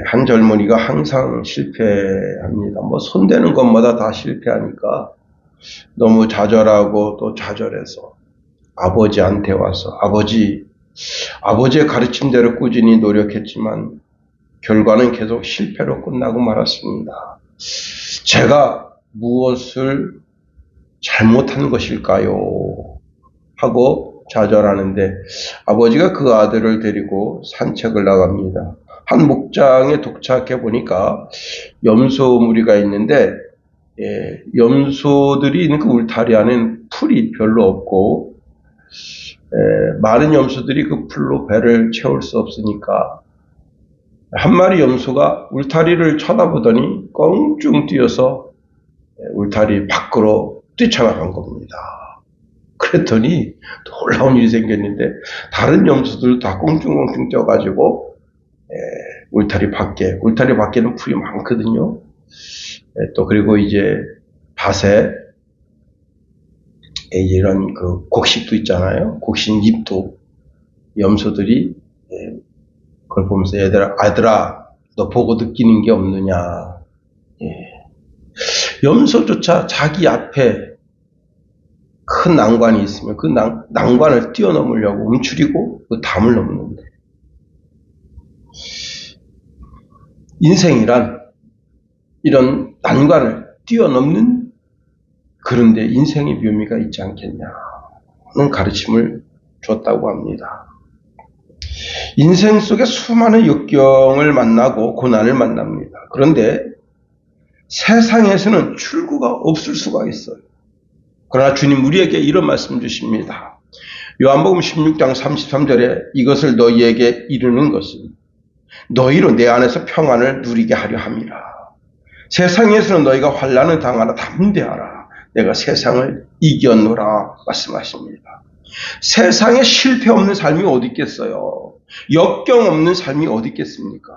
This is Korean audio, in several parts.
한 젊은이가 항상 실패합니다. 뭐 손대는 것마다 다 실패하니까 너무 좌절하고 또 좌절해서 아버지한테 와서 아버지의 가르침대로 꾸준히 노력했지만 결과는 계속 실패로 끝나고 말았습니다. 제가 무엇을 잘못한 것일까요? 하고 좌절하는데 아버지가 그 아들을 데리고 산책을 나갑니다. 한 목장에 도착해 보니까 염소 무리가 있는데 염소들이 있는 그 울타리 안에는 풀이 별로 없고 많은 염소들이 그 풀로 배를 채울 수 없으니까 한 마리 염소가 울타리를 쳐다보더니 껑충 뛰어서 울타리 밖으로 뛰쳐나간 겁니다. 그랬더니 놀라운 일이 생겼는데 다른 염소들 다 꽁충꽁충 뛰어가지고 울타리 밖에는 풀이 많거든요. 또 그리고 이제 밭에 이런 그 곡식도 있잖아요. 곡식 잎도 염소들이 그걸 보면서 아들아 너 보고 느끼는 게 없느냐. 염소조차 자기 앞에 큰 난관이 있으면 그 난관을 뛰어넘으려고 움츠리고 그 담을 넘는데 인생이란 이런 난관을 뛰어넘는 그런데 인생의 묘미가 있지 않겠냐는 가르침을 줬다고 합니다. 인생 속에 수많은 역경을 만나고 고난을 만납니다. 그런데 세상에서는 출구가 없을 수가 있어요. 그러나 주님 우리에게 이런 말씀 주십니다. 요한복음 16장 33절에 이것을 너희에게 이르는 것은 너희로 내 안에서 평안을 누리게 하려 함이라. 세상에서는 너희가 환난을 당하나 담대하라. 내가 세상을 이겼노라 말씀하십니다. 세상에 실패 없는 삶이 어디 있겠어요? 역경 없는 삶이 어디 있겠습니까?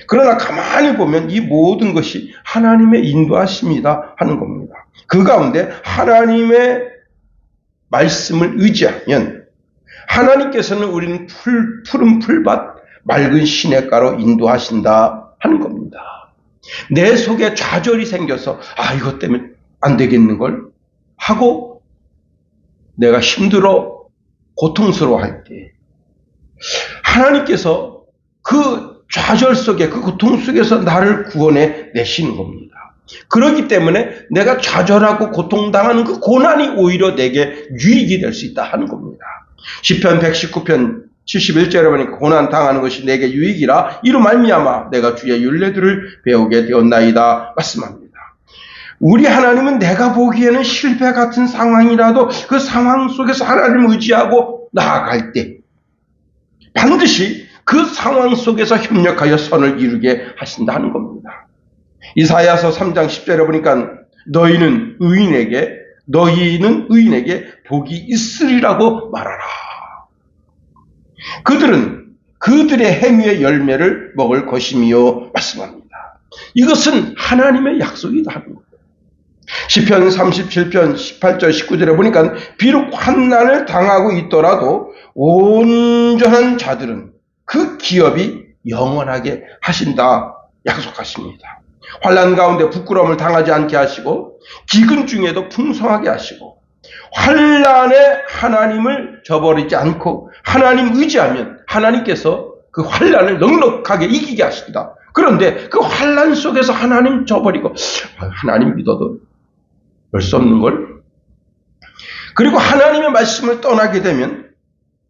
그러나 가만히 보면 이 모든 것이 하나님의 인도하심이다 하는 겁니다. 그 가운데 하나님의 말씀을 의지하면 하나님께서는 우리는 푸른 풀밭 맑은 시냇가로 인도하신다 하는 겁니다. 내 속에 좌절이 생겨서 이것 때문에 안 되겠는걸 하고 내가 힘들어 고통스러워할 때 하나님께서 그 좌절 속에 그 고통 속에서 나를 구원해 내시는 겁니다. 그렇기 때문에 내가 좌절하고 고통당하는 그 고난이 오히려 내게 유익이 될 수 있다 하는 겁니다. 시편 119편 71절에 보니까 고난 당하는 것이 내게 유익이라 이로 말미암아 내가 주의 율례들을 배우게 되었나이다 말씀합니다. 우리 하나님은 내가 보기에는 실패 같은 상황이라도 그 상황 속에서 하나님을 의지하고 나아갈 때 반드시 그 상황 속에서 협력하여 선을 이루게 하신다는 겁니다. 이사야서 3장 10절에 보니까 너희는 의인에게 복이 있으리라고 말하라. 그들은 그들의 행위의 열매를 먹을 것이며 말씀합니다. 이것은 하나님의 약속이다 하는 거예요. 시편 37편 18절 19절에 보니까 비록 환난을 당하고 있더라도 온전한 자들은 그 기업이 영원하게 하신다 약속하십니다. 환난 가운데 부끄러움을 당하지 않게 하시고 기근 중에도 풍성하게 하시고 환난에 하나님을 저버리지 않고 하나님 의지하면 하나님께서 그 환난을 넉넉하게 이기게 하신다. 그런데 그 환난 속에서 하나님 저버리고 하나님 믿어도 별 수 없는 걸 그리고 하나님의 말씀을 떠나게 되면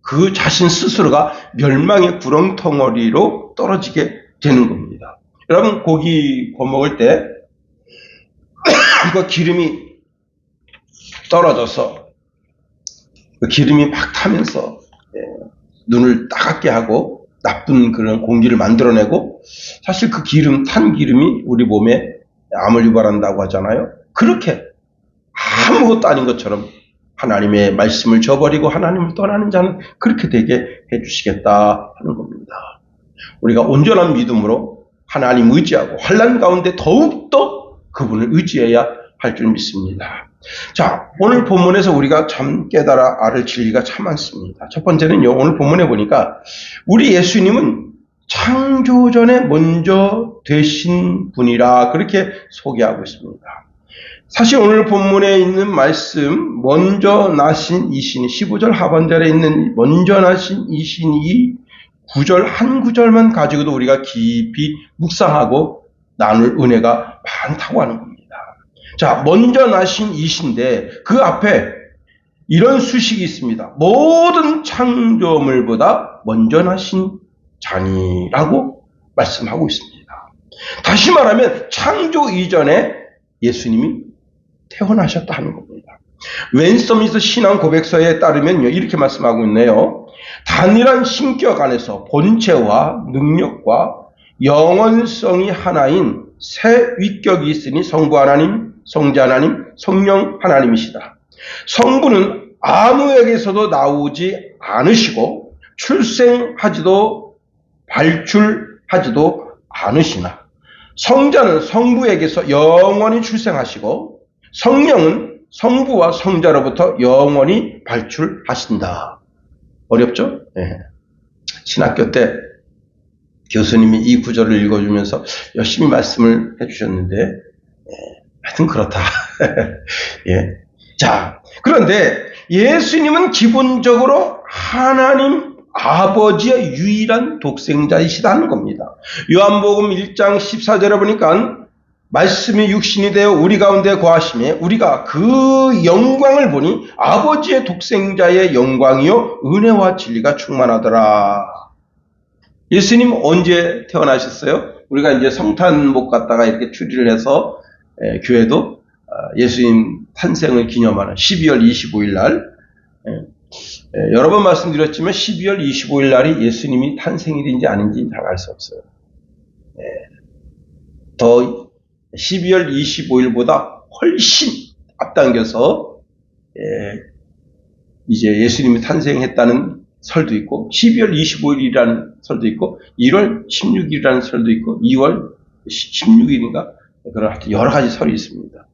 그 자신 스스로가 멸망의 구렁텅어리로 떨어지게 되는 겁니다. 여러분 고기 구워 먹을 때 이거 기름이 떨어져서 그 기름이 막 타면서 눈을 따갑게 하고 나쁜 그런 공기를 만들어내고 사실 그 탄 기름이 우리 몸에 암을 유발한다고 하잖아요. 그렇게 아무것도 아닌 것처럼 하나님의 말씀을 저버리고 하나님을 떠나는 자는 그렇게 되게 해주시겠다 하는 겁니다. 우리가 온전한 믿음으로 하나님 의지하고 환난 가운데 더욱더 그분을 의지해야 할 줄 믿습니다. 자, 오늘 본문에서 우리가 참 깨달아 알을 진리가 참 많습니다. 첫 번째는요, 오늘 본문에 보니까 우리 예수님은 창조전에 먼저 되신 분이라 그렇게 소개하고 있습니다. 사실 오늘 본문에 있는 말씀 먼저 나신 이 신이 15절 하반절에 있는 먼저 나신 이 신이 9절 한 구절만 가지고도 우리가 깊이 묵상하고 나눌 은혜가 많다고 하는 겁니다. 자, 먼저 나신 이 신인데 그 앞에 이런 수식이 있습니다. 모든 창조물보다 먼저 나신 자니라고 말씀하고 있습니다. 다시 말하면 창조 이전에 예수님이 태어나셨다 하는 겁니다. 웬서미스 신앙 고백서에 따르면요, 이렇게 말씀하고 있네요. 단일한 신격 안에서 본체와 능력과 영원성이 하나인 세 위격이 있으니 성부 하나님, 성자 하나님, 성령 하나님이시다. 성부는 아무에게서도 나오지 않으시고 출생하지도 발출하지도 않으시나 성자는 성부에게서 영원히 출생하시고 성령은 성부와 성자로부터 영원히 발출하신다. 어렵죠? 네. 신학교 때 교수님이 이 구절을 읽어주면서 열심히 말씀을 해주셨는데, 하여튼 그렇다. 예. 자, 그런데 예수님은 기본적으로 하나님 아버지의 유일한 독생자이시다는 겁니다. 요한복음 1장 14절에 보니까 말씀이 육신이 되어 우리 가운데 거하심에 우리가 그 영광을 보니 아버지의 독생자의 영광이요 은혜와 진리가 충만하더라. 예수님 언제 태어나셨어요? 우리가 이제 성탄목 갔다가 이렇게 추리를 해서 교회도 예수님 탄생을 기념하는 12월 25일 날 여러 번 말씀드렸지만 12월 25일 날이 예수님이 탄생일인지 아닌지 잘 알 수 없어요. 더 12월 25일보다 훨씬 앞당겨서 이제 예수님이 탄생했다는 설도 있고 12월 25일이라는 설도 있고 1월 16일이라는 설도 있고 2월 16일인가 그런 하여튼 여러 가지 설이 있습니다.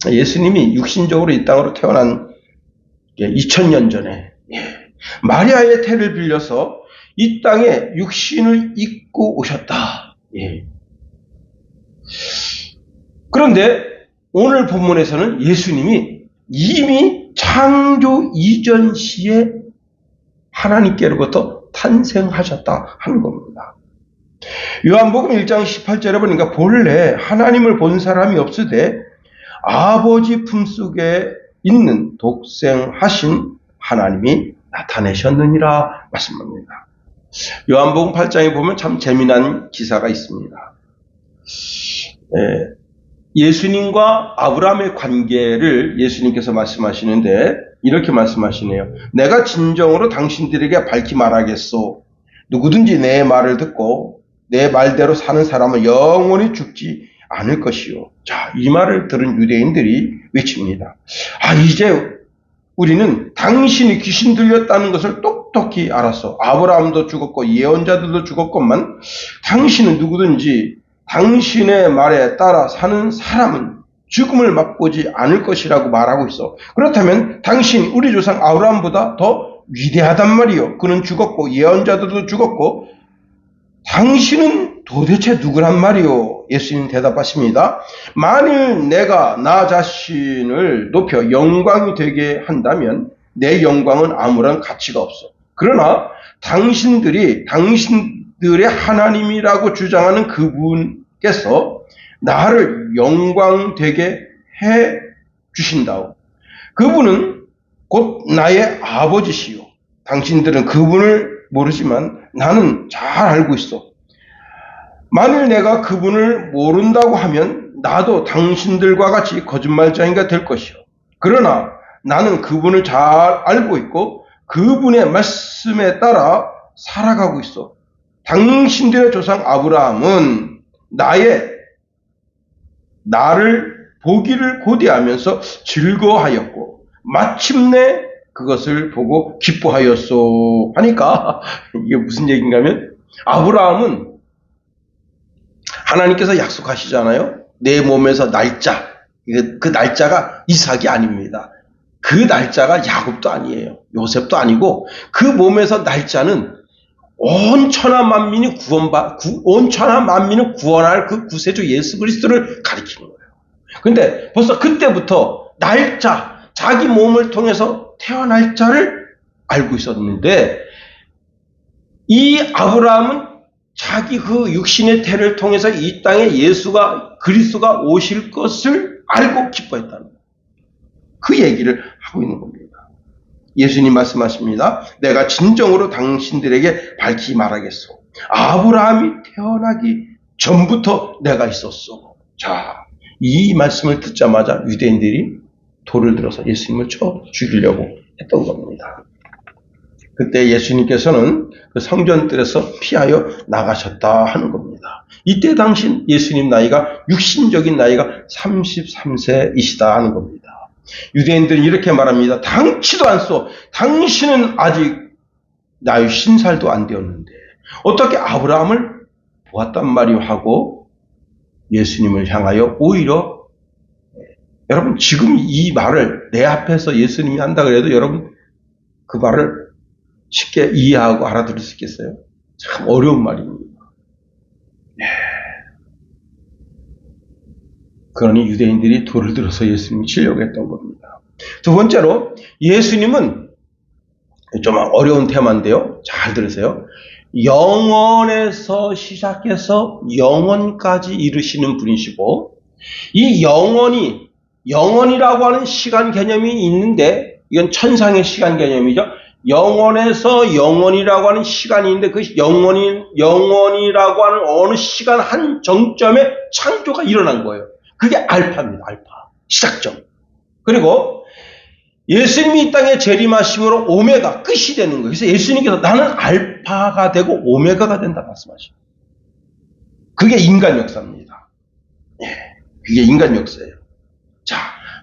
예수님이 육신적으로 이 땅으로 태어난 2000년 전에 마리아의 태를 빌려서 이 땅에 육신을 입고 오셨다. 그런데 오늘 본문에서는 예수님이 이미 창조 이전 시에 하나님께로부터 탄생하셨다 하는 겁니다. 요한복음 1장 18절에 보니까 본래 하나님을 본 사람이 없으되 아버지 품속에 있는 독생하신 하나님이 나타내셨느니라 말씀합니다. 요한복음 8장에 보면 참 재미난 기사가 있습니다. 예수님과 아브라함의 관계를 예수님께서 말씀하시는데 이렇게 말씀하시네요. 내가 진정으로 당신들에게 밝히 말하겠소. 누구든지 내 말을 듣고 내 말대로 사는 사람은 영원히 죽지 않을 것이요. 자, 이 말을 들은 유대인들이 외칩니다. 이제 우리는 당신이 귀신 들렸다는 것을 똑똑히 알았어. 아브라함도 죽었고 예언자들도 죽었건만 당신은 누구든지 당신의 말에 따라 사는 사람은 죽음을 맛보지 않을 것이라고 말하고 있어. 그렇다면 당신이 우리 조상 아브라함보다 더 위대하단 말이요. 그는 죽었고 예언자들도 죽었고 당신은 도대체 누구란 말이요? 예수님 대답하십니다. 만일 내가 나 자신을 높여 영광이 되게 한다면 내 영광은 아무런 가치가 없어. 그러나 당신들의 하나님이라고 주장하는 그분께서 나를 영광 되게 해 주신다오. 그분은 곧 나의 아버지시요. 당신들은 그분을 모르지만 나는 잘 알고 있어. 만일 내가 그분을 모른다고 하면 나도 당신들과 같이 거짓말쟁이가 될 것이요. 그러나 나는 그분을 잘 알고 있고 그분의 말씀에 따라 살아가고 있어. 당신들의 조상 아브라함은 나를 보기를 고대하면서 즐거워하였고 마침내 그것을 보고 기뻐하였소 하니까 이게 무슨 얘기인가 하면 아브라함은 하나님께서 약속하시잖아요. 내 몸에서 날짜, 그 날짜가 이삭이 아닙니다. 그 날짜가 야곱도 아니에요. 요셉도 아니고 그 몸에서 날짜는 온 천하 만민이 온 천하 만민을 구원할 그 구세주 예수 그리스도를 가리키는 거예요. 근데 벌써 그때부터 날짜, 자기 몸을 통해서 태어날 자를 알고 있었는데, 이 아브라함은 자기 그 육신의 태를 통해서 이 땅에 그리스도가 오실 것을 알고 기뻐했다는 거예요. 그 얘기를 하고 있는 겁니다. 예수님 말씀하십니다. 내가 진정으로 당신들에게 밝히 말하겠소. 아브라함이 태어나기 전부터 내가 있었소. 자, 이 말씀을 듣자마자 유대인들이 돌을 들어서 예수님을 쳐 죽이려고 했던 겁니다. 그때 예수님께서는 그 성전들에서 피하여 나가셨다 하는 겁니다. 이때 당시 예수님 나이가 육신적인 나이가 33세이시다 하는 겁니다. 유대인들은 이렇게 말합니다. 당치도 않소. 당신은 아직 나이 50살도 안 되었는데 어떻게 아브라함을 보았단 말이오 하고 예수님을 향하여 오히려, 여러분 지금 이 말을 내 앞에서 예수님이 한다 그래도 여러분 그 말을 쉽게 이해하고 알아들을 수 있겠어요? 참 어려운 말입니다. 그러니 유대인들이 돌을 들어서 예수님을 치려고 했던 겁니다. 두 번째로, 예수님은 좀 어려운 테마인데요. 잘 들으세요. 영원에서 시작해서 영원까지 이르시는 분이시고, 이 영원이라고 하는 시간 개념이 있는데, 이건 천상의 시간 개념이죠. 영원에서 영원이라고 하는 시간이 있는데, 그 영원이라고 하는 어느 시간 한 정점에 창조가 일어난 거예요. 그게 알파입니다. 알파. 시작점. 그리고 예수님이 이 땅에 재림하심으로 오메가, 끝이 되는 거예요. 그래서 예수님께서 나는 알파가 되고 오메가가 된다 말씀하십니다. 그게 인간 역사입니다. 그게 인간 역사예요. 자,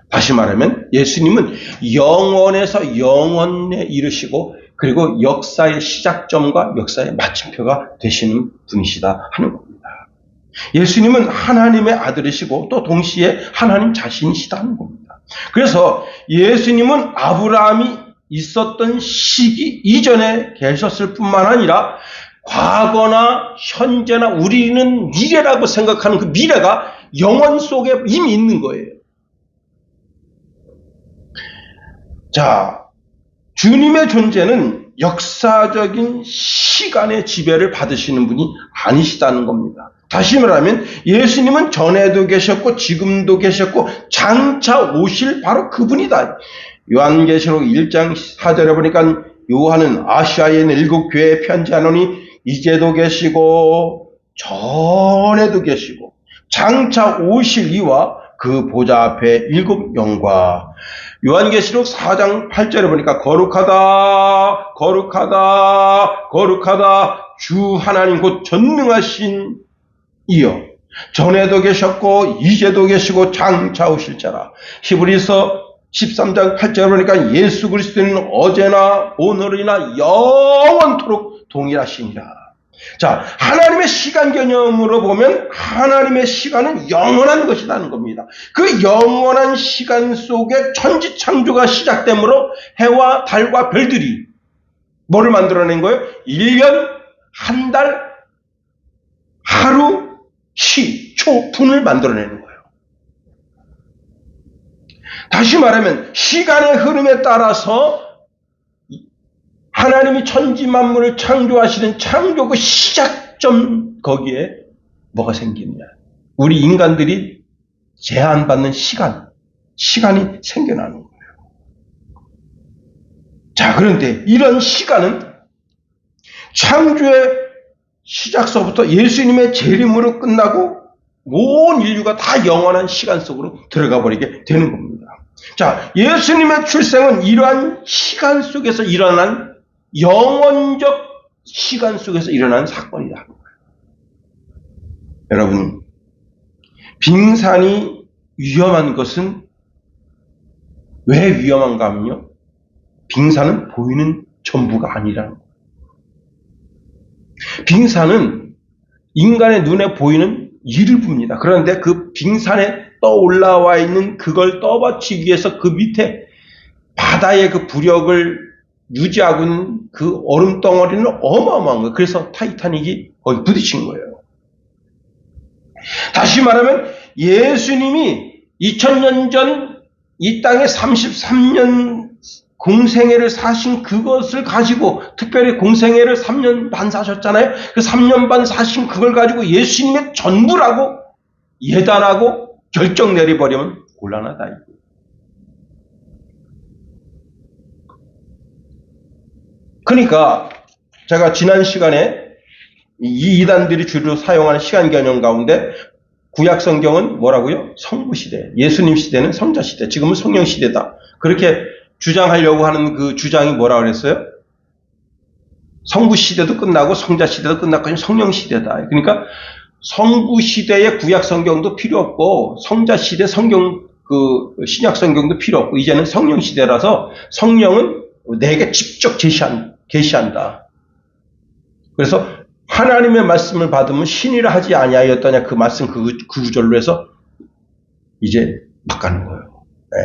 다시 말하면 예수님은 영원에서 영원에 이르시고, 그리고 역사의 시작점과 역사의 마침표가 되시는 분이시다 하는 겁니다. 예수님은 하나님의 아들이시고 또 동시에 하나님 자신이시다 하는 겁니다. 그래서 예수님은 아브라함이 있었던 시기 이전에 계셨을 뿐만 아니라 과거나 현재나 우리는 미래라고 생각하는 그 미래가 영원 속에 이미 있는 거예요. 자, 주님의 존재는 역사적인 시간의 지배를 받으시는 분이 아니시다는 겁니다. 다시 말하면 예수님은 전에도 계셨고 지금도 계셨고 장차 오실 바로 그분이다. 요한계시록 1장 4절에 보니까 요한은 아시아에 있는 7교회에 편지하노니 이제도 계시고 전에도 계시고 장차 오실 이와 그 보좌 앞에 7 영과, 요한계시록 4장 8절에 보니까 거룩하다 거룩하다 거룩하다 주 하나님 곧 전능하신 이여, 전에도 계셨고 이제도 계시고 장차 오실 자라. 히브리서 13장 8절에 보니까 예수 그리스도는 어제나 오늘이나 영원토록 동일하시니라. 자, 하나님의 시간 개념으로 보면 하나님의 시간은 영원한 것이라는 겁니다. 그 영원한 시간 속에 천지창조가 시작되므로 해와 달과 별들이 뭐를 만들어낸 거예요? 1년, 한 달, 하루, 시, 초, 분을 만들어내는 거예요. 다시 말하면 시간의 흐름에 따라서 하나님이 천지 만물을 창조하시는 창조 그 시작점, 거기에 뭐가 생기느냐? 우리 인간들이 제한받는 시간이 생겨나는 거예요. 자, 그런데 이런 시간은 창조의 시작서부터 예수님의 재림으로 끝나고 온 인류가 다 영원한 시간 속으로 들어가 버리게 되는 겁니다. 자, 예수님의 출생은 이러한 시간 속에서 일어난 영원적 시간 속에서 일어난 사건이다. 여러분, 빙산이 위험한 것은 왜 위험한가 하면요, 빙산은 보이는 전부가 아니라는 거예요. 빙산은 인간의 눈에 보이는 일부입니다. 그런데 그 빙산에 떠올라와 있는 그걸 떠받치기 위해서 그 밑에 바다의 그 부력을 유지하고 있는 그 얼음 덩어리는 어마어마한 거예요. 그래서 타이타닉이 거기 부딪힌 거예요. 다시 말하면 예수님이 2000년 전 이 땅에 33년 공생애를 사신 그것을 가지고, 특별히 공생애를 3년 반 사셨잖아요. 그 3년 반 사신 그걸 가지고 예수님의 전부라고 예단하고 결정 내려버리면 곤란하다. 그러니까 제가 지난 시간에 이 이단들이 주로 사용하는 시간 개념 가운데 구약 성경은 뭐라고요? 성부 시대, 예수님 시대는 성자 시대, 지금은 성령 시대다. 그렇게 주장하려고 하는 그 주장이 뭐라 그랬어요? 성부 시대도 끝나고 성자 시대도 끝났고 성령 시대다. 그러니까 성부 시대의 구약 성경도 필요 없고 성자 시대 성경 그 신약 성경도 필요 없고 이제는 성령 시대라서 성령은 내게 직접 계시한다. 그래서 하나님의 말씀을 받으면 신이라 하지 아니하였더냐, 그 말씀 그 구절로 해서 이제 막 가는 거예요. 네.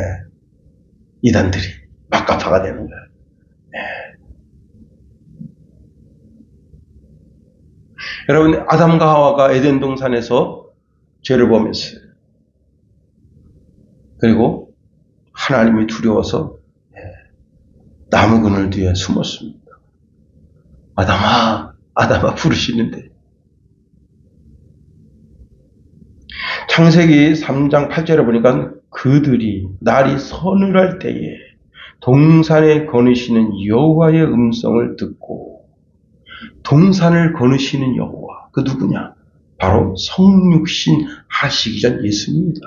이단들이 막가파가 되는 거예요. 네. 여러분, 아담과 하와가 에덴 동산에서 죄를 범했어요. 그리고 하나님이 두려워서 나무 그늘 뒤에 숨었습니다. 아담아, 아담아 부르시는데. 창세기 3장 8절에 보니까 그들이 날이 서늘할 때에 동산에 거느시는 여호와의 음성을 듣고, 동산을 거느시는 여호와, 그 누구냐? 바로 성육신 하시기 전 예수님입니다.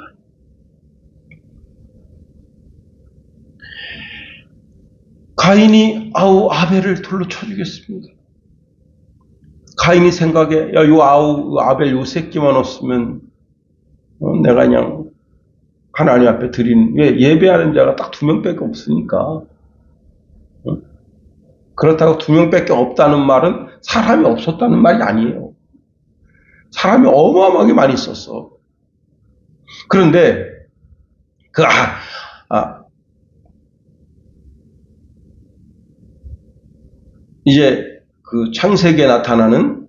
가인이 아벨을 돌로 쳐 죽였습니다. 가인이 생각에, 야, 아벨 요 새끼만 없으면 내가 그냥 하나님 앞에 드리는, 왜 예배하는 자가 딱 2명밖에 없으니까. 그렇다고 2명밖에 없다는 말은 사람이 없었다는 말이 아니에요. 사람이 어마어마하게 많이 있었어. 그런데 이제 그 창세기에 나타나는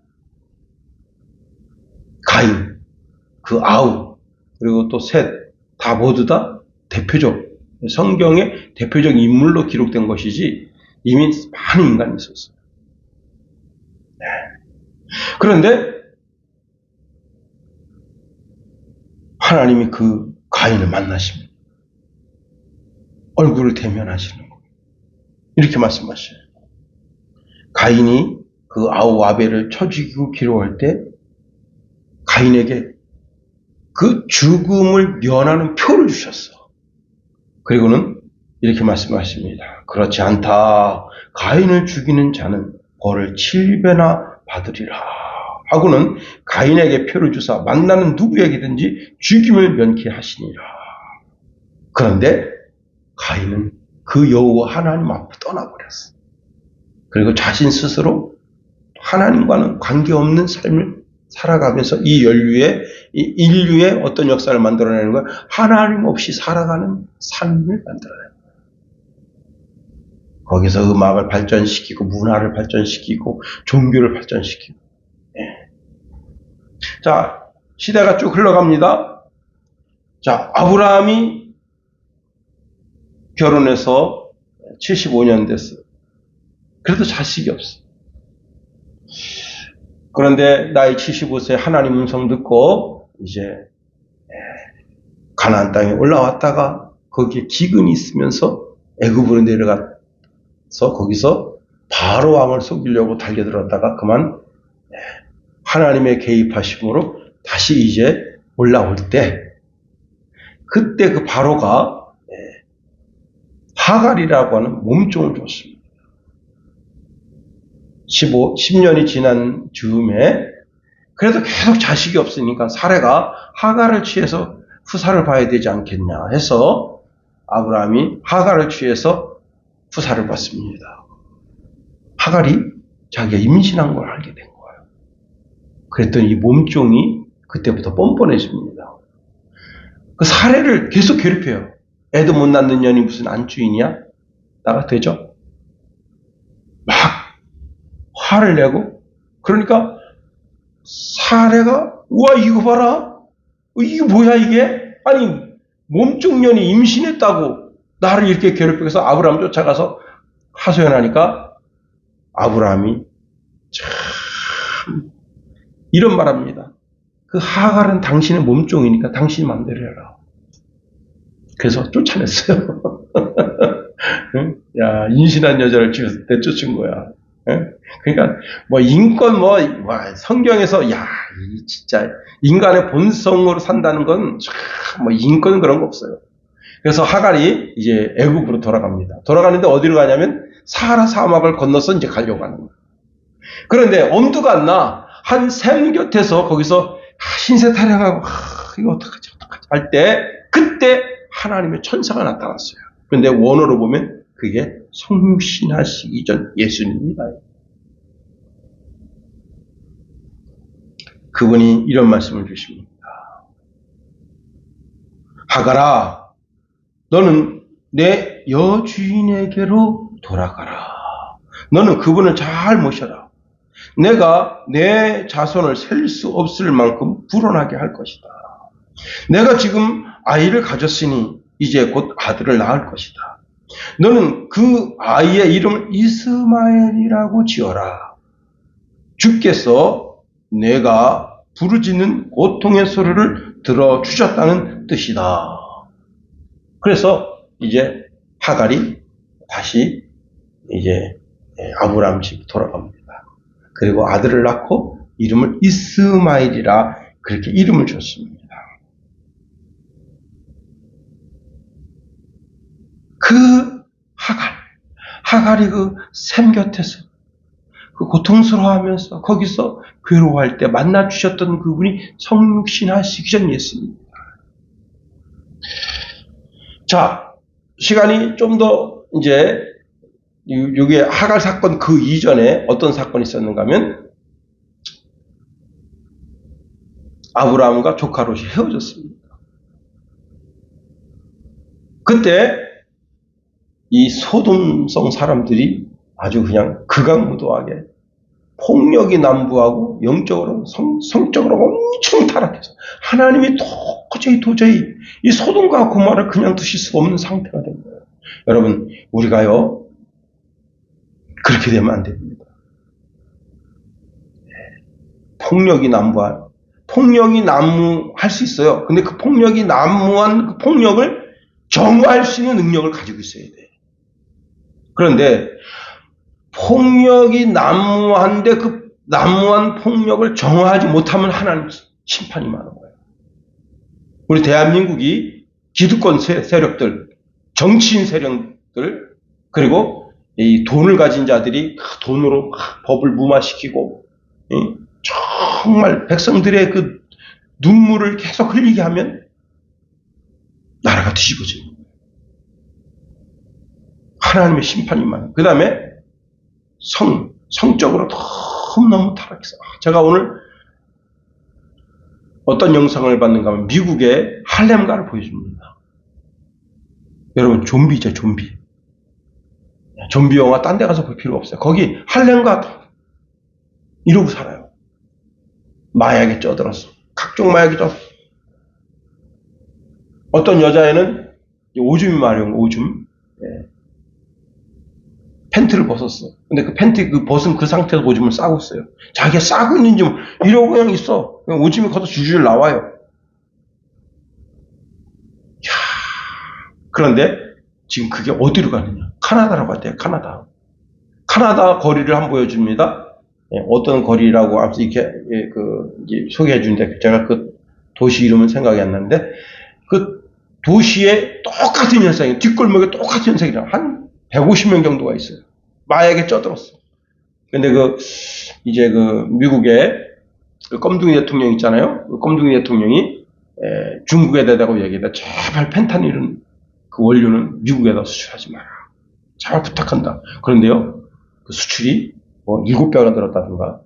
가인, 그 아우, 그리고 또 셋, 다 모두 다 대표적, 성경의 대표적 인물로 기록된 것이지 이미 많은 인간이 있었어요. 네. 그런데 하나님이 그 가인을 만나십니다. 얼굴을 대면하시는 거예요. 이렇게 말씀하셔요. 가인이 그 아벨을 쳐 죽이고 기록할 때 가인에게 그 죽음을 면하는 표를 주셨어. 그리고는 이렇게 말씀하십니다. 그렇지 않다. 가인을 죽이는 자는 벌을 7배나 받으리라. 하고는 가인에게 표를 주사 만나는 누구에게든지 죽임을 면케 하시니라. 그런데 가인은 그 여호와 하나님 앞을 떠나버렸어. 그리고 자신 스스로 하나님과는 관계없는 삶을 살아가면서 이 인류의 어떤 역사를 만들어내는 거야? 하나님 없이 살아가는 삶을 만들어내는 거야. 거기서 음악을 발전시키고 문화를 발전시키고 종교를 발전시키고. 네. 자, 시대가 쭉 흘러갑니다. 자, 아브라함이 결혼해서 75년 됐어. 그래도 자식이 없어. 그런데 나이 75세 하나님 음성 듣고 이제 가나안 땅에 올라왔다가 거기에 기근이 있으면서 애굽으로 내려가서 거기서 바로 왕을 속이려고 달려들었다가 그만 하나님의 개입하심으로 다시 이제 올라올 때, 그때 그 바로가 하갈이라고 하는 몸종을 줬습니다. 10년이 지난 즈음에 그래도 계속 자식이 없으니까 사례가 하갈을 취해서 후사를 봐야 되지 않겠냐 해서 아브라함이 하갈을 취해서 후사를 받습니다. 하갈이 자기가 임신한 걸 알게 된 거예요. 그랬더니 이 몸종이 그때부터 뻔뻔해집니다. 그 사례를 계속 괴롭혀요. 애도 못 낳는 년이 무슨 안주인이야? 나가 되죠? 화를 내고, 그러니까 사례가 우와 이거 봐라, 이게 뭐야 이게? 아니 몸종년이 임신했다고 나를 이렇게 괴롭히고 해서 아브라함 쫓아가서 하소연하니까 아브라함이 참 이런 말합니다. 그 하갈은 당신의 몸종이니까 당신이 마음대로 해라. 그래서 쫓아냈어요. 야, 인신한 여자를 내쫓은 거야. 그러니까 뭐 인권 성경에서 야, 진짜 인간의 본성으로 산다는 건 뭐 인권은 그런 거 없어요. 그래서 하갈이 이제 애굽으로 돌아갑니다. 돌아가는데 어디로 가냐면 사하라 사막을 건너서 이제 가려고 하는 거예요. 그런데 엄두가 안 나. 한 샘 곁에서 거기서 신세 타령하고 이거 어떡하지 할 때 그때 하나님의 천사가 나타났어요. 그런데 원어로 보면 그게 성육신하시기 전 예수님입니다. 그분이 이런 말씀을 주십니다. 하갈아, 너는 내 여주인에게로 돌아가라. 너는 그분을 잘 모셔라. 내가 내 자손을 셀 수 없을 만큼 불어나게 할 것이다. 내가 지금 아이를 가졌으니 이제 곧 아들을 낳을 것이다. 너는 그 아이의 이름을 이스마엘이라고 지어라. 주께서 내가 부르짖는 고통의 소리를 들어주셨다는 뜻이다. 그래서 이제 하갈이 다시 이제 아브라함 집 돌아갑니다. 그리고 아들을 낳고 이름을 이스마엘이라 그렇게 이름을 줬습니다. 그 하갈이 그 샘 곁에서 그 고통스러워하면서 거기서 괴로워할 때 만나 주셨던 그분이 성육신하시기 전 예수입니다. 자, 시간이 좀 더 이제 여기에 하갈 사건 그 이전에 어떤 사건이 있었는가 하면 아브라함과 조카 롯이 헤어졌습니다. 그때 이 소돔성 사람들이 아주 그냥 극악무도하게 폭력이 난무하고 영적으로 성적으로 엄청 타락해서 하나님이 도저히 이 소돔과 고모라를 그냥 두실 수 없는 상태가 된 거예요. 여러분, 우리가요 그렇게 되면 안 됩니다. 폭력이 난무할 수 있어요. 근데 그 폭력이 난무한 그 폭력을 정화할 수 있는 능력을 가지고 있어야 돼요. 그런데 폭력이 난무한데 그 난무한 폭력을 정화하지 못하면 하나님 심판이 많은 거예요. 우리 대한민국이 기득권 세력들, 정치인 세력들, 그리고 이 돈을 가진 자들이 돈으로 법을 무마시키고 정말 백성들의 그 눈물을 계속 흘리게 하면 나라가 뒤집어집니다. 하나님의 심판이 많아요. 그 다음에 성적으로 너무너무 타락해서 제가 오늘 어떤 영상을 봤는가 하면 미국의 할렘가를 보여줍니다. 여러분 좀비죠, 좀비. 좀비 영화 딴 데 가서 볼 필요 없어요. 거기 할렘가 이러고 살아요. 마약에 쪄들었어. 각종 마약이 쪄. 어떤 여자애는 오줌이 마려운 오줌. 팬티를 벗었어. 근데 그 팬티 벗은 그 상태에서 오줌을 싸고 있어요. 자기가 싸고 있는지 이러고 그냥 있어. 그냥 오줌이 걷어 줄줄 나와요. 이야, 그런데 지금 그게 어디로 가느냐? 카나다로 갔대요. 카나다 거리를 한번 보여줍니다. 어떤 거리라고 앞서 이렇게 이제 소개해 주는데 제가 그 도시 이름은 생각이 안 나는데 그 도시에 똑같은 현상이 뒷골목에 똑같은 현상이라 한 150명 정도가 있어요. 마약에 쪄들었어. 근데 이제 미국의 그 껌둥이 대통령 있잖아요. 그 껌둥이 대통령이 중국에 대다고 얘기했다. 제발 펜타닐은 그 원료는 미국에다 수출하지 마라. 제발 부탁한다. 그런데요, 그 수출이 7배가 늘었다든가.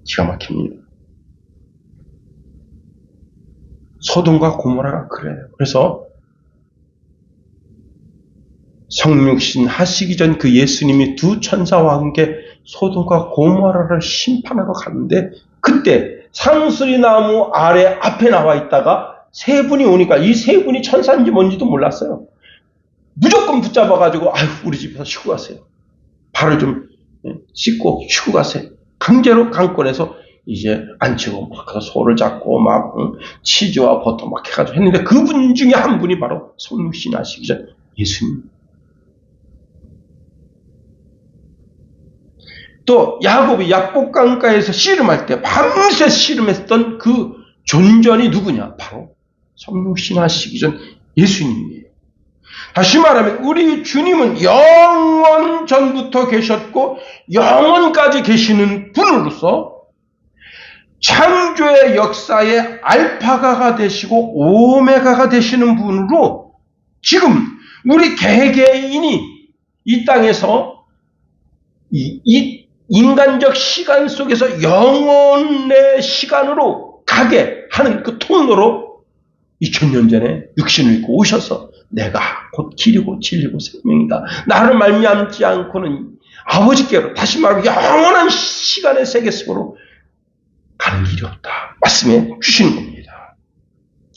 기가 막힙니다. 소돔과 고모라가 그래요. 그래서 성육신 하시기 전 그 예수님이 두 천사와 함께 소돔과 고모라를 심판하러 가는데, 그때 상수리 나무 아래 앞에 나와 있다가 세 분이 오니까 이 세 분이 천사인지 뭔지도 몰랐어요. 무조건 붙잡아가지고 아유 우리 집에서 쉬고 가세요. 발을 좀 씻고 쉬고 가세요. 강제로 강권해서 이제 앉히고 막 소를 잡고 막 치즈와 버터 막 해가지고 했는데, 그분 중에 한 분이 바로 성육신 하시기 전 예수님. 또 야곱이 약복강가에서 씨름할 때 밤새 씨름했던 그 존전이 누구냐? 바로 성육신 하시기 전 예수님이에요. 다시 말하면 우리 주님은 영원 전부터 계셨고 영원까지 계시는 분으로서 창조의 역사의 알파가가 되시고 오메가가 되시는 분으로 지금 우리 개개인이 이 땅에서 이 인간적 시간 속에서 영원의 시간으로 가게 하는 그 통로로 2000년 전에 육신을 입고 오셔서 내가 곧 길이고 진리고 생명이다. 나를 말미암지 않고는 아버지께로, 다시 말하면 영원한 시간의 세계 속으로 가는 길이 없다. 말씀해 주시는 겁니다.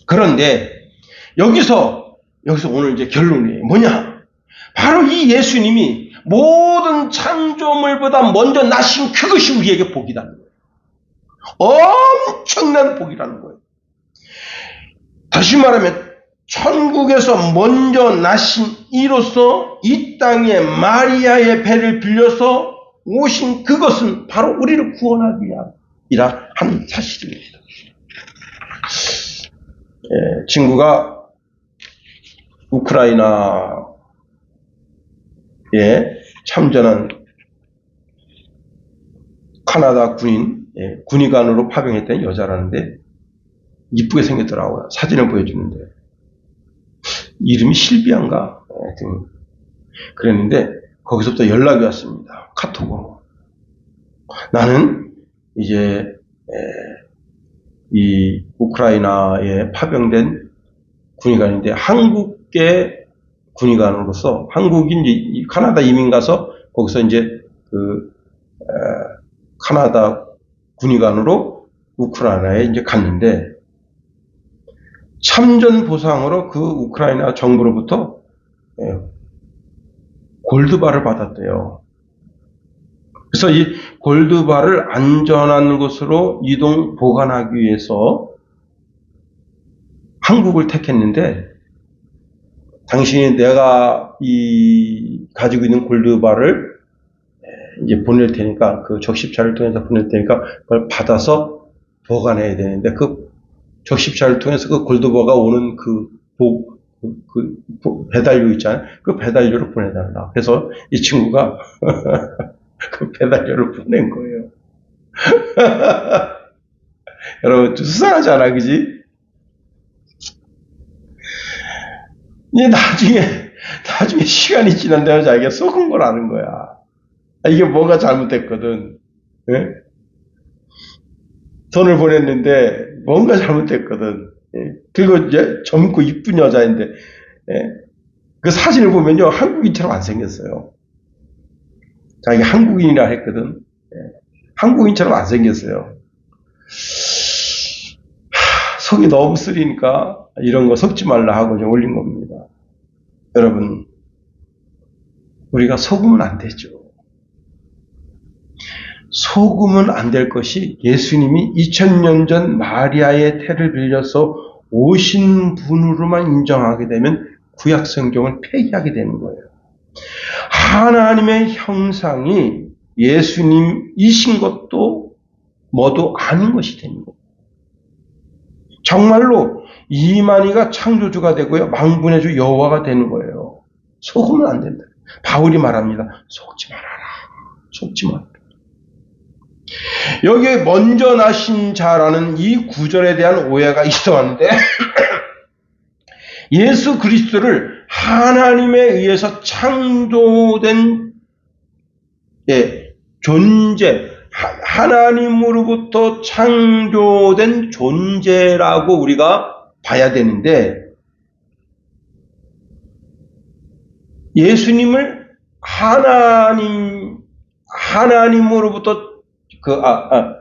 그런데 여기서 오늘 이제 결론이 뭐냐? 바로 이 예수님이 모든 창조물보다 먼저 나신 그것이 우리에게 복이라는 거예요. 엄청난 복이라는 거예요. 다시 말하면 천국에서 먼저 나신 이로써 이 땅에 마리아의 배를 빌려서 오신 그것은 바로 우리를 구원하기 위함이라 하는 사실입니다. 친구가 우크라이나에 참전한 카나다 군의관으로 파병했던 여자라는데 이쁘게 생겼더라고요. 사진을 보여주는데 이름이 실비안가 그랬는데 거기서부터 연락이 왔습니다. 카톡으로. 나는 이제 이 우크라이나에 파병된 군의관인데 한국계 군의관으로서 한국인 카나다 이민 가서 거기서 이제 카나다 군의관으로 우크라이나에 이제 갔는데 참전 보상으로 그 우크라이나 정부로부터 골드바를 받았대요. 그래서 이 골드바를 안전한 곳으로 이동 보관하기 위해서 한국을 택했는데, 당신이 내가 가지고 있는 골드바를 이제 보낼 테니까, 그 적십차를 통해서 보낼 테니까 그걸 받아서 보관해야 되는데, 그 적십차를 통해서 그 골드바가 오는 그 배달료 있잖아요. 그 배달료를 보내달라. 그래서 이 친구가 그 배달료를 보낸 거예요. 여러분, 수상하지 않아, 그지? 나중에 시간이 지난 다음에 자기가 속은 걸 아는 거야. 이게 뭔가 잘못됐거든. 예? 돈을 보냈는데 뭔가 잘못됐거든. 예? 그리고 이제 젊고 이쁜 여자인데, 예? 그 사진을 보면요, 한국인처럼 안 생겼어요. 자기 한국인이라 했거든. 예? 한국인처럼 안 생겼어요. 속이 너무 쓰리니까 이런 거 속지 말라 하고 이제 올린 겁니다. 여러분, 우리가 속으면 안 되죠. 속으면 안 될 것이 예수님이 2000년 전 마리아의 태를 빌려서 오신 분으로만 인정하게 되면 구약 성경을 폐기하게 되는 거예요. 하나님의 형상이 예수님이신 것도 뭐도 아닌 것이 되는 거예요. 정말로 이만희가 창조주가 되고요, 망분의 주 여호와가 되는 거예요. 속으면 안 된다. 바울이 말합니다. 속지 말아라. 속지 말아라. 여기에 먼저 나신 자라는 이 구절에 대한 오해가 있어 왔는데 예수 그리스도를 하나님에 의해서 창조된 존재, 하나님으로부터 창조된 존재라고 우리가 봐야 되는데, 예수님을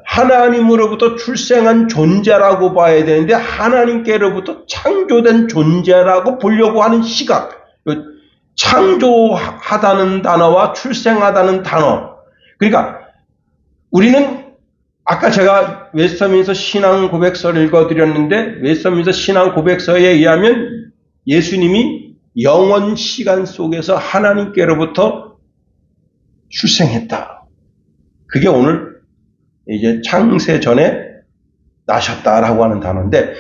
하나님으로부터 출생한 존재라고 봐야 되는데 하나님께로부터 창조된 존재라고 보려고 하는 시각, 창조하다는 단어와 출생하다는 단어. 그러니까 우리는 아까 제가 웨스터민스터 신앙 고백서를 읽어드렸는데 웨스터민스터 신앙 고백서에 의하면 예수님이 영원 시간 속에서 하나님께로부터 출생했다. 그게 오늘 이제 창세 전에 나셨다라고 하는 단어인데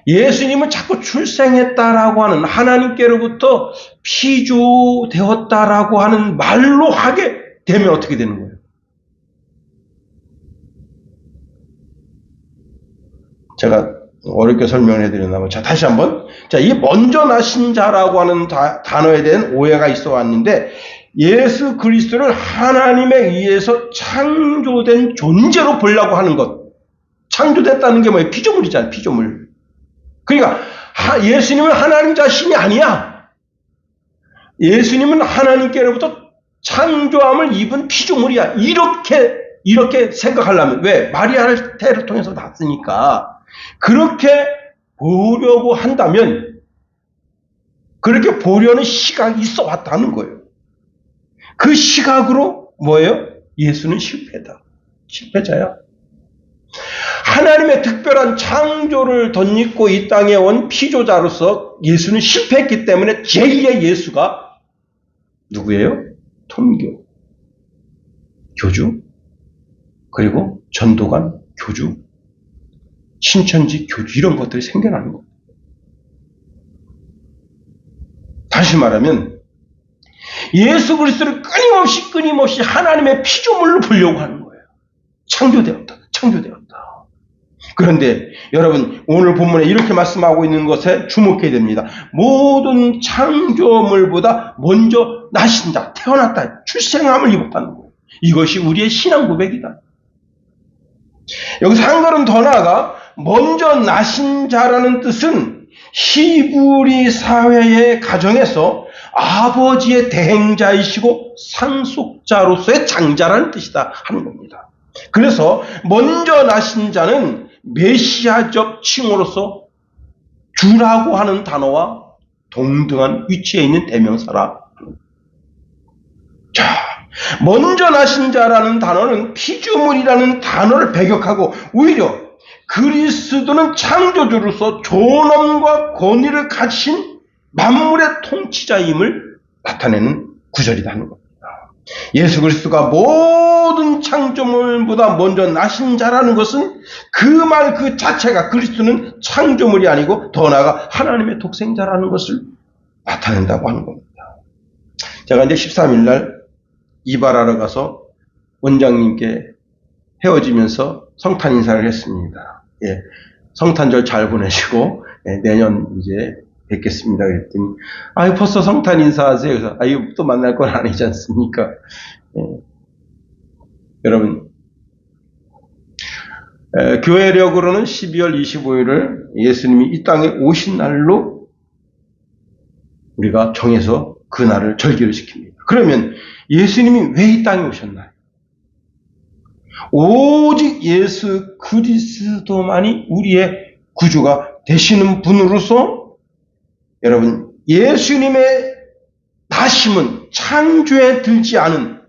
예수님은 자꾸 출생했다라고 하는 하나님께로부터 피조되었다라고 하는 말로 하게 되면 어떻게 되는 거예요? 제가 어렵게 설명을 해드렸나면 자 다시 한번 이 먼저 나신 자라고 하는 단어에 대한 오해가 있어 왔는데 예수 그리스도를 하나님에 의해서 창조된 존재로 보려고 하는 것. 창조됐다는 게 뭐예요? 피조물이잖아요. 피조물. 그러니까 예수님은 하나님 자신이 아니야. 예수님은 하나님께로부터 창조함을 입은 피조물이야. 이렇게 생각하려면 왜? 마리아를 태를 통해서 낳았으니까 그렇게 보려고 한다면 그렇게 보려는 시각이 있어 왔다는 거예요. 그 시각으로 뭐예요? 예수는 실패자야. 하나님의 특별한 창조를 덧입고 이 땅에 온 피조자로서 예수는 실패했기 때문에 제2의 예수가 누구예요? 통교, 교주, 그리고 전도관, 교주, 신천지 교주 이런 것들이 생겨나는 겁니다. 다시 말하면 예수 그리스도를 끊임없이 하나님의 피조물로 보려고 하는 거예요. 창조되었다. 그런데 여러분 오늘 본문에 이렇게 말씀하고 있는 것에 주목해야 됩니다. 모든 창조물보다 먼저 나신 자, 태어났다, 출생함을 입었다는 거예요. 이것이 우리의 신앙 고백이다. 여기서 한 걸음 더 나아가 먼저 나신 자라는 뜻은 히브리 사회의 가정에서 아버지의 대행자이시고 상속자로서의 장자라는 뜻이다 하는 겁니다. 그래서 먼저 나신 자는 메시아적 칭호로서 주라고 하는 단어와 동등한 위치에 있는 대명사라. 자, 먼저 나신 자라는 단어는 피조물이라는 단어를 배격하고 오히려 그리스도는 창조주로서 존엄과 권위를 가진 만물의 통치자임을 나타내는 구절이다 하는 겁니다. 예수 그리스도가 모든 창조물보다 먼저 나신 자라는 것은 그 말 그 자체가 그리스도는 창조물이 아니고 더 나아가 하나님의 독생자라는 것을 나타낸다고 하는 겁니다. 제가 이제 13일 날 이발하러 가서 원장님께 헤어지면서 성탄 인사를 했습니다. 예, 성탄절 잘 보내시고 내년 이제 뵙겠습니다. 그랬더니 벌써 성탄 인사하세요. 그래서 또 만날 건 아니지 않습니까? 여러분 교회력으로는 12월 25일을 예수님이 이 땅에 오신 날로 우리가 정해서 그 날을 절기를 지킵니다. 그러면 예수님이 왜 이 땅에 오셨나요? 오직 예수 그리스도만이 우리의 구주가 되시는 분으로서 여러분 예수님의 나심은 창조에 들지 않은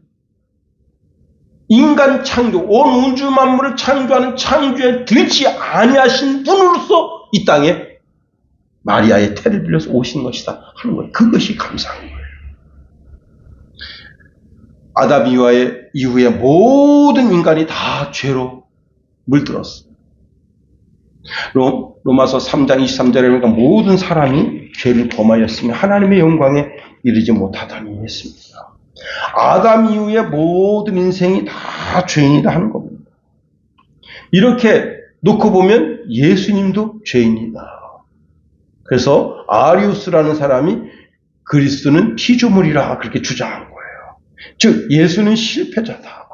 인간 창조, 온 우주 만물을 창조하는 창조에 들지 아니하신 분으로서 이 땅에 마리아의 태를 빌려서 오신 것이다 하는 거예요. 그것이 감사한 거예요. 아담 이후에 모든 인간이 다 죄로 물들었어요. 로마서 3장 23절에 보니까 모든 사람이 죄를 범하였으며 하나님의 영광에 이르지 못하다니 했습니다. 아담 이후에 모든 인생이 다 죄인이다 하는 겁니다. 이렇게 놓고 보면 예수님도 죄인이다. 그래서 아리우스라는 사람이 그리스도는 피조물이라 그렇게 주장한 거예요. 즉 예수는 실패자다.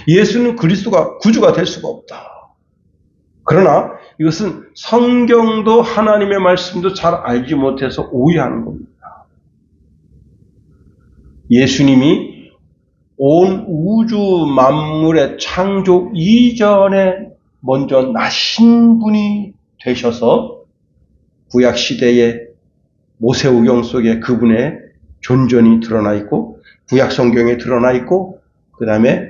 예수는 그리스도가 구주가 될 수가 없다. 그러나 이것은 성경도 하나님의 말씀도 잘 알지 못해서 오해하는 겁니다. 예수님이 온 우주 만물의 창조 이전에 먼저 나신 분이 되셔서 구약 시대의 모세오경 속에 그분의 존전이 드러나 있고 구약 성경에 드러나 있고 그 다음에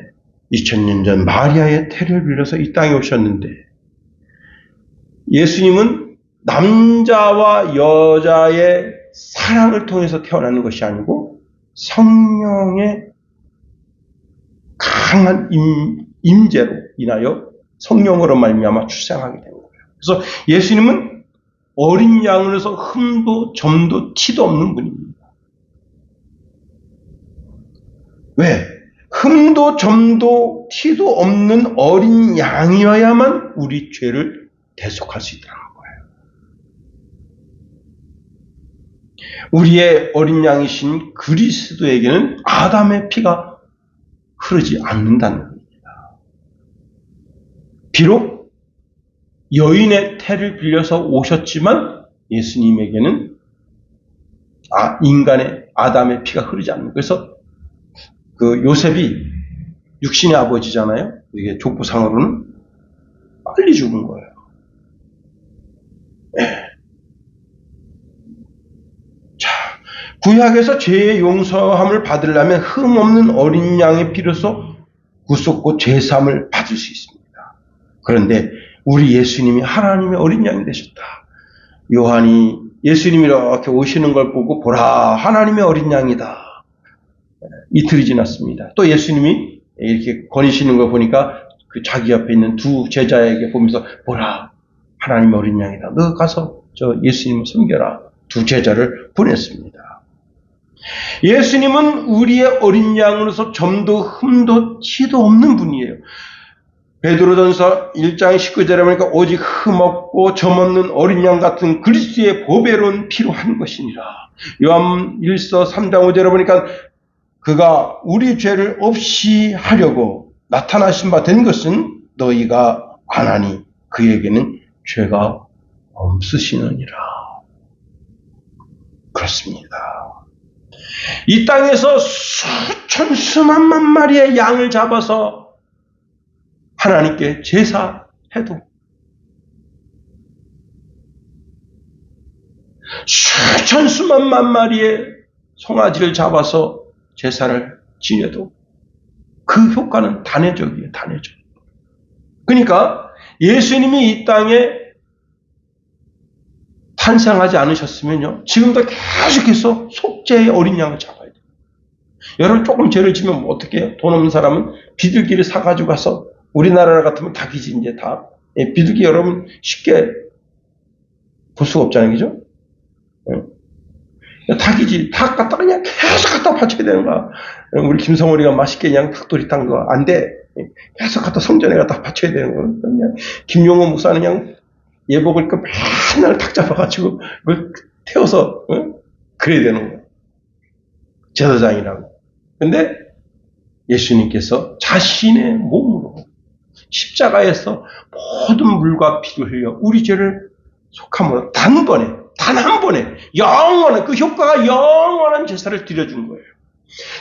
2000년 전 마리아의 태를 빌려서 이 땅에 오셨는데 예수님은 남자와 여자의 사랑을 통해서 태어나는 것이 아니고 성령의 강한 임재로 인하여 성령으로 말미암아 출생하게 된 거예요. 그래서 예수님은 어린 양으로서 흠도 점도 티도 없는 분입니다. 왜? 흠도 점도 티도 없는 어린 양이어야만 우리 죄를 대속할 수 있다는 거예요. 우리의 어린 양이신 그리스도에게는 아담의 피가 흐르지 않는다는 겁니다. 비록 여인의 태를 빌려서 오셨지만 예수님에게는 인간의 아담의 피가 흐르지 않는 거예요. 그래서 그 요셉이 육신의 아버지잖아요. 이게 족보상으로는 빨리 죽은 거예요. 네. 자, 구약에서 죄의 용서함을 받으려면 흠 없는 어린 양의 피로서 구속고 죄사함을 받을 수 있습니다. 그런데 우리 예수님이 하나님의 어린 양이 되셨다. 요한이 예수님이 이렇게 오시는 걸 보고 보라 하나님의 어린 양이다. 이틀이 지났습니다. 또 예수님이 이렇게 거니시는 걸 보니까 그 자기 옆에 있는 두 제자에게 보면서 보라 하나님의 어린 양이다. 너 가서 저 예수님을 섬겨라. 두 제자를 보냈습니다. 예수님은 우리의 어린 양으로서 점도 흠도 티도 없는 분이에요. 베드로전서 1장 19절에 보니까 오직 흠없고 점없는 어린 양 같은 그리스도의 보배로운 피로 한 것이니라. 요한 1서 3장 5절에 보니까 그가 우리 죄를 없이 하려고 나타나신 바 된 것은 너희가 안 하니 그에게는 죄가 없으시느니라. 그렇습니다. 이 땅에서 수천 수만만 마리의 양을 잡아서 하나님께 제사해도 수천 수만만 마리의 송아지를 잡아서 제사를 지내도 그 효과는 단회적이에요. 단회적. 그러니까 예수님이 이 땅에 탄생하지 않으셨으면요. 지금도 계속해서 속죄의 어린 양을 잡아야 돼요. 여러분 조금 죄를 지면 어떻게 해요? 돈 없는 사람은 비둘기를 사가지고 가서 우리나라 같으면 닭이지 이제 다. 비둘기 여러분 쉽게 볼 수가 없잖아요. 그죠? 닭이지. 닭 갖다 그냥 계속 갖다 바쳐야 되는 거야. 우리 김성월이가 맛있게 그냥 닭도리탕 거 안 돼. 계속 갖다 성전에 갖다 바쳐야 되는 거야. 그냥 김용호 목사는 그냥 예복을 맨날 닭 잡아가지고 그걸 태워서 그래야 되는 거야. 제사장이라고. 근데 예수님께서 자신의 몸으로 십자가에서 모든 물과 피를 흘려 우리 죄를 속함으로 단번에 단 한 번에 영원한 그 효과가 영원한 제사를 드려준 거예요.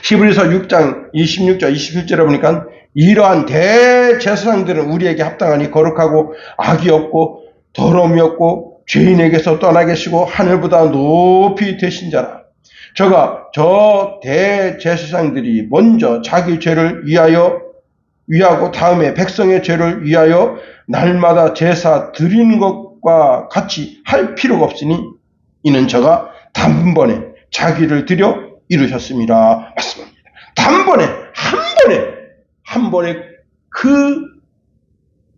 히브리서 6장 26절 27절에 보니까 이러한 대제사장들은 우리에게 합당하니 거룩하고 악이 없고 더러움이 없고 죄인에게서 떠나 계시고 하늘보다 높이 되신 자라. 저 대제사장들이 먼저 자기 죄를 위하고 다음에 백성의 죄를 위하여 날마다 제사 드리는 것과 같이 할 필요가 없으니 이는 저가 단번에 자기를 드려 이루셨습니다. 맞습니다. 단번에 한 번에 그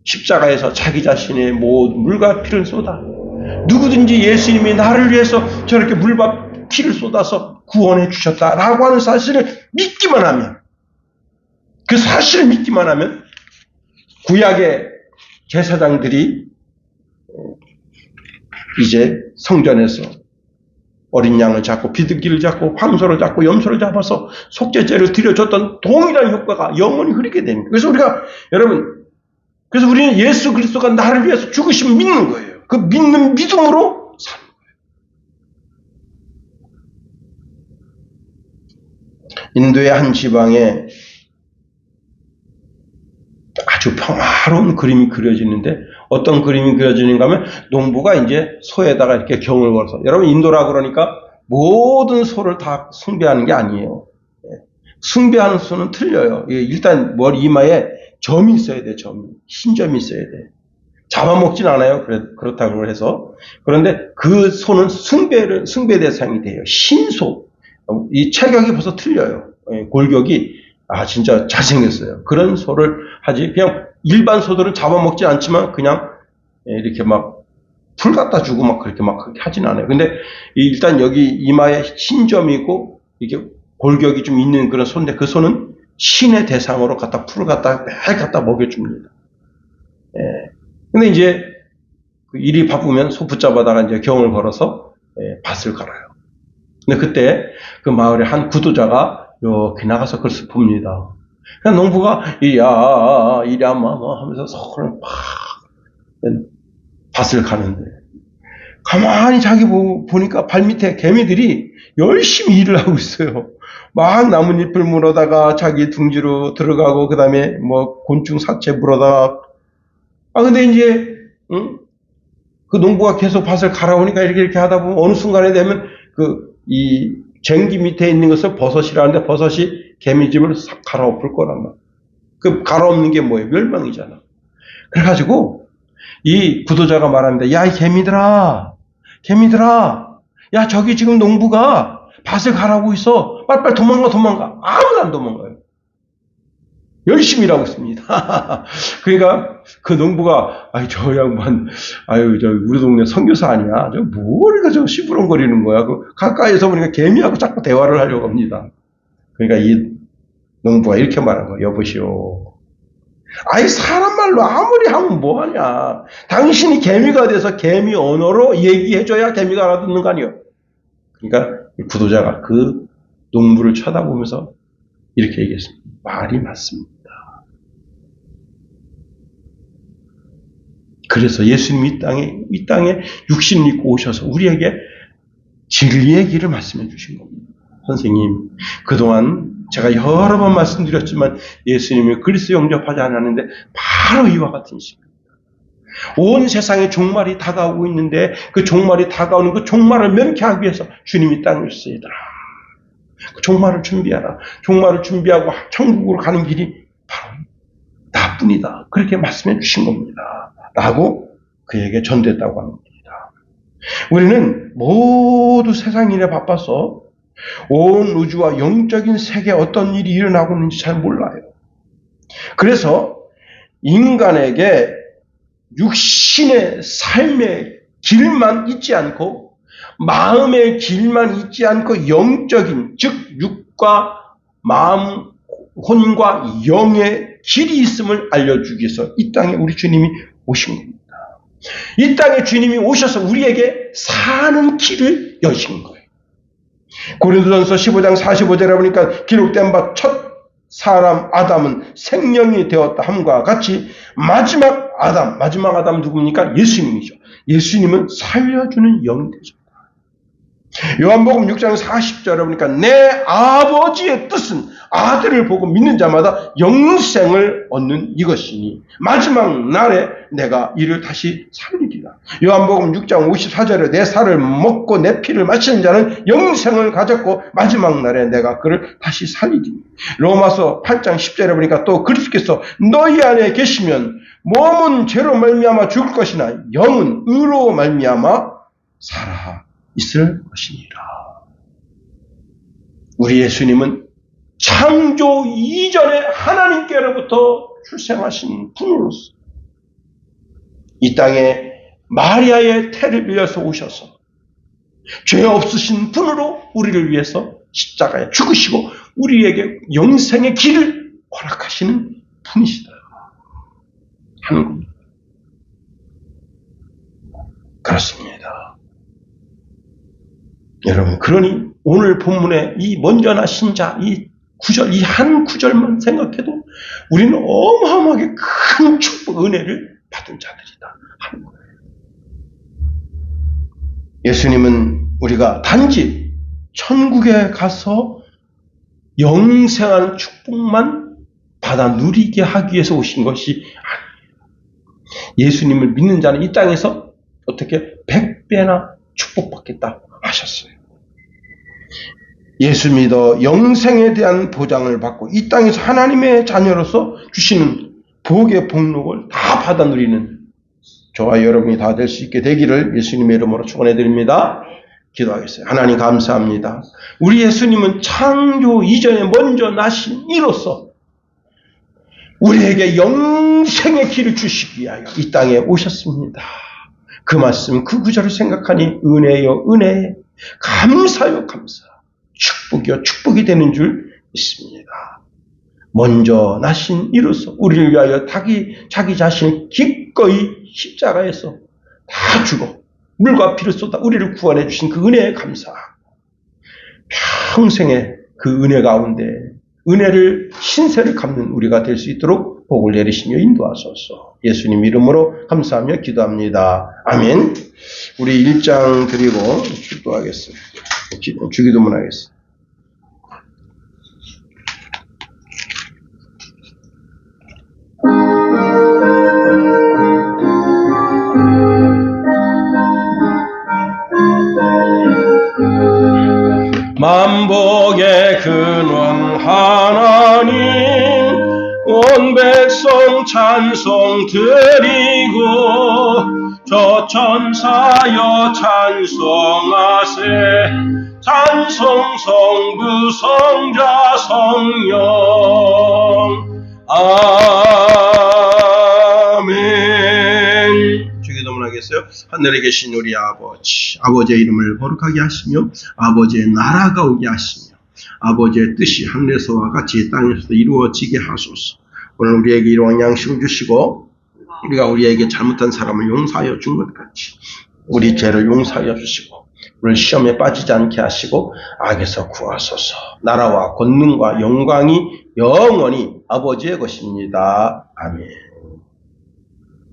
십자가에서 자기 자신의 모든 물과 피를 쏟아 누구든지 예수님이 나를 위해서 저렇게 물과 피를 쏟아서 구원해 주셨다라고 하는 사실을 믿기만 하면 그 사실을 믿기만 하면 구약의 제사장들이 이제 성전에서 어린 양을 잡고 비둘기를 잡고 황소를 잡고 염소를 잡아서 속죄제를 드려줬던 동일한 효과가 영원히 흐르게 됩니다. 그래서 우리는 예수 그리스도가 나를 위해서 죽으심을 믿는 거예요. 그 믿는 믿음으로 사는 거예요. 인도의 한 지방에 아주 평화로운 그림이 그려지는데 어떤 그림이 그려지는가 하면 농부가 이제 소에다가 이렇게 경을 걸어서 여러분 인도라 그러니까 모든 소를 다 숭배하는 게 아니에요. 숭배하는 소는 틀려요. 일단 머리 이마에 점이 있어야 돼. 흰점이 있어야 돼. 잡아먹진 않아요. 그렇다고 해서. 그런데 그 소는 숭배 대상이 돼요. 흰소. 이 체격이 벌써 틀려요. 골격이 진짜 잘생겼어요. 그런 소를 하지. 그냥 일반 소들은 잡아먹지 않지만 그냥 이렇게 막 풀 갖다 주고 막 그렇게 하진 않아요. 근데 일단 여기 이마에 흰점이고 이게 골격이 좀 있는 그런 소인데 그 소는 신의 대상으로 풀을 매일 갖다 먹여줍니다. 근데 이제 일이 바쁘면 소 붙잡아다가 이제 경을 걸어서 밭을 갈아요. 근데 그때 그 마을에 한 구도자가 이렇게 나가서 그걸 봅니다. 그냥 농부가 이랴 하면서 소를 막 밭을 가는데 가만히 자기 보니까 발밑에 개미들이 열심히 일을 하고 있어요. 막 나뭇잎을 물어다가 자기 둥지로 들어가고 그 다음에 곤충 사체 물어다가 근데 이제 그 농부가 계속 밭을 갈아오니까 이렇게 하다 보면 어느 순간에 되면 이 쟁기 밑에 있는 것을 버섯이라는데 버섯이 개미집을 싹 갈아엎을 거란 말이야. 그 갈아엎는 게 뭐예요? 멸망이잖아. 그래가지고 이 구도자가 말합니다. 야, 이 개미들아, 야, 저기 지금 농부가 밭을 갈아오고 있어. 빨리빨리 도망가. 아무도 안 도망가요. 열심히 일하고 있습니다. 그러니까 그 농부가 저 양반 저 우리 동네 선교사 아니야? 저 뭐가 저 시부렁거리는 거야? 가까이서 보니까 개미하고 자꾸 대화를 하려고 합니다. 그러니까 이 농부가 이렇게 말한 거예요. 여보시오. 사람 말로 아무리 하면 뭐하냐. 당신이 개미가 돼서 개미 언어로 얘기해줘야 개미가 알아듣는 거 아니에요. 그러니까 구도자가 그 농부를 쳐다보면서 이렇게 얘기했습니다. 말이 맞습니다. 그래서 예수님이 이 땅에 육신을 입고 오셔서 우리에게 진리의 길을 말씀해 주신 겁니다. 선생님, 그동안 제가 여러 번 말씀드렸지만 예수님이 그리스도 영접하지 않았는데 바로 이와 같은 시간입니다. 온 세상에 종말이 다가오고 있는데 그 종말이 다가오는 그 종말을 면케하기 위해서 주님이 땅을 쓰이더라. 그 종말을 준비하라. 종말을 준비하고 천국으로 가는 길이 바로 나뿐이다. 그렇게 말씀해 주신 겁니다. 라고 그에게 전됐다고 합니다. 우리는 모두 세상 일에 바빠서 온 우주와 영적인 세계에 어떤 일이 일어나고 있는지 잘 몰라요. 그래서 인간에게 육신의 삶의 길만 있지 않고 마음의 길만 있지 않고 영적인 즉 육과 마음, 혼과 영의 길이 있음을 알려주기 위해서 이 땅에 우리 주님이 오신 겁니다. 이 땅에 주님이 오셔서 우리에게 사는 길을 여신 거예요. 고린도전서 15장 45절에 보니까 기록된 바 첫 사람 아담은 생명이 되었다 함과 같이 마지막 아담 누굽니까? 예수님이죠. 예수님은 살려주는 영이 되죠. 요한복음 6장 40절에 보니까 내 아버지의 뜻은 아들을 보고 믿는 자마다 영생을 얻는 이것이니 마지막 날에 내가 이를 다시 살리리라. 요한복음 6장 54절에 내 살을 먹고 내 피를 마시는 자는 영생을 가졌고 마지막 날에 내가 그를 다시 살리리니. 로마서 8장 10절에 보니까 또 그리스도께서 너희 안에 계시면 몸은 죄로 말미암아 죽을 것이나 영은 의로 말미암아 살아 있을 것이니라. 우리 예수님은 창조 이전에 하나님께로부터 출생하신 분으로서 이 땅에 마리아의 태를 빌려서 오셔서 죄 없으신 분으로 우리를 위해서 십자가에 죽으시고 우리에게 영생의 길을 허락하시는 분이시다 하는 겁니다. 그렇습니다. 여러분, 그러니 오늘 본문의 이 먼저 나신 자, 이 구절, 이 한 구절만 생각해도 우리는 어마어마하게 큰 축복, 은혜를 받은 자들이다 하는 거예요. 예수님은 우리가 단지 천국에 가서 영생하는 축복만 받아 누리게 하기 위해서 오신 것이 아니에요. 예수님을 믿는 자는 이 땅에서 어떻게 100배나 축복받겠다 하셨어요. 예수 믿어 영생에 대한 보장을 받고 이 땅에서 하나님의 자녀로서 주시는 복의 복록을 다 받아 누리는 저와 여러분이 다 될 수 있게 되기를 예수님의 이름으로 축원해 드립니다. 기도하겠어요. 하나님 감사합니다. 우리 예수님은 창조 이전에 먼저 나신 이로써 우리에게 영생의 길을 주시기 위하여 이 땅에 오셨습니다. 그 말씀, 그 구절을 생각하니 은혜요 은혜, 감사요 감사, 축복이요 축복이 되는 줄 믿습니다. 먼저 나신 이로써 우리를 위하여 자기 자신을 기꺼이 십자가에서 다 주고 물과 피를 쏟아 우리를 구원해 주신 그 은혜에 감사하고 평생의 그 은혜 가운데 은혜를 신세를 갚는 우리가 될 수 있도록 복을 내리시며 인도하소서. 예수님 이름으로 감사하며 기도합니다. 아멘. 우리 1장 드리고 기도하겠습니다. 주기도문 하겠습니다. 만복의 근원 하나님, 온 백성 찬송 드리고 저 천사여 찬송하세. 찬송 성부 성자 성령. 아멘. 주기도문 하겠어요. 하늘에 계신 우리 아버지, 아버지의 이름을 거룩하게 하시며 아버지의 나라가 오게 하시며 아버지의 뜻이 하늘에서와 같이 땅에서도 이루어지게 하소서. 오늘 우리에게 일용할 양식을 주시고 우리가 우리에게 잘못한 사람을 용서하여 준 것 같이 우리 죄를 용서하여 주시고 우리를 시험에 빠지지 않게 하시고 악에서 구하소서. 나라와 권능과 영광이 영원히 아버지의 것입니다. 아멘.